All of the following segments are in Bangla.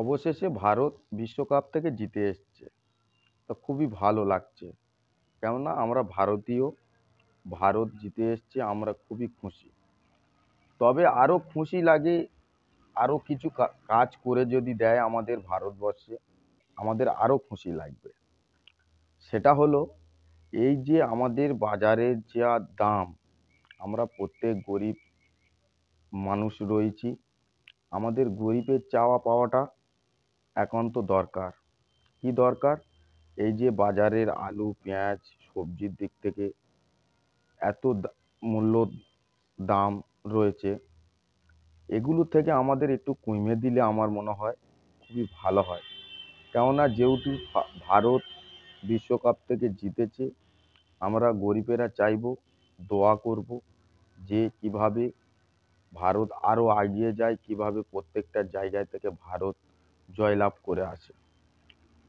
অবশেষে ভারত বিশ্বকাপ থেকে জিতে এসছে। তা খুবই ভালো লাগছে। কেননা আমরা ভারতীয়, ভারত জিতে এসছে, আমরা খুবই খুশি। তবে আরও খুশি লাগে আরও কিছু কাজ করে যদি দেয় আমাদের ভারতবর্ষে, আমাদের আরও খুশি লাগবে। সেটা হলো এই যে আমাদের বাজারের যা দাম, আমরা প্রত্যেক গরিব মানুষ রয়েছি, আমাদের গরিবের চাওয়া পাওয়াটা একান্ত দরকার। কি দরকার? এই যে বাজারের আলু, পেঁয়াজ, সবজির দিক থেকে এত মূল্য দাম রয়েছে, এগুলো থেকে আমাদের একটু কমে দিলে আমার মনে হয় খুবই ভালো হয়। কেননা যেহেতু ভারত বিশ্বকাপ থেকে জিতেছে, আমরা গরিবেরা চাইবো, দোয়া করব যে কিভাবে ভারত আরও এগিয়ে যায়, কিভাবে প্রত্যেকটা জায়গায় থেকে ভারত জয়লাভ করে আসে।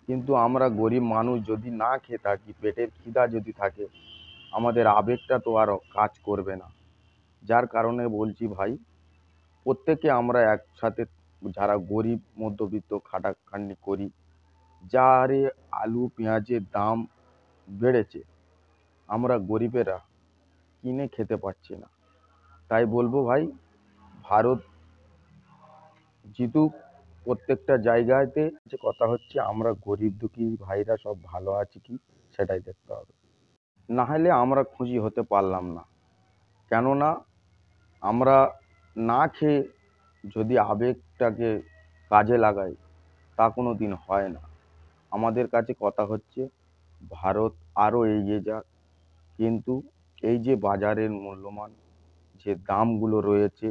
কিন্তু আমরা গরিব মানুষ যদি না খেয়ে থাকি, পেটের খিদা যদি থাকে, আমাদের আবেগটা তো আর কাজ করবে না। যার কারণে বলছি ভাই, প্রত্যেকে আমরা একসাথে, যারা গরিব মধ্যবিত্ত খাটাখাটনি করি, যারে আলু পেঁয়াজের দাম বেড়েছে, আমরা গরিবেরা কিনে খেতে পারছি না। তাই বলবো ভাই, ভারত জিতুক প্রত্যেকটা জায়গাতে। যে কথা হচ্ছে আমরা গরিব দুঃখী ভাইরা সব ভালো আছি কি, সেটাই দেখতে হবে। না হলে আমরা খুশি হতে পারলাম না। কেননা আমরা না খেয়ে যদি আবেগটাকে কাজে লাগাই, তা কোনো দিন হয় না। আমাদের কাছে কথা হচ্ছে ভারত আরও এগিয়ে যাক, কিন্তু এই যে বাজারের মূল্যমান যে দামগুলো রয়েছে,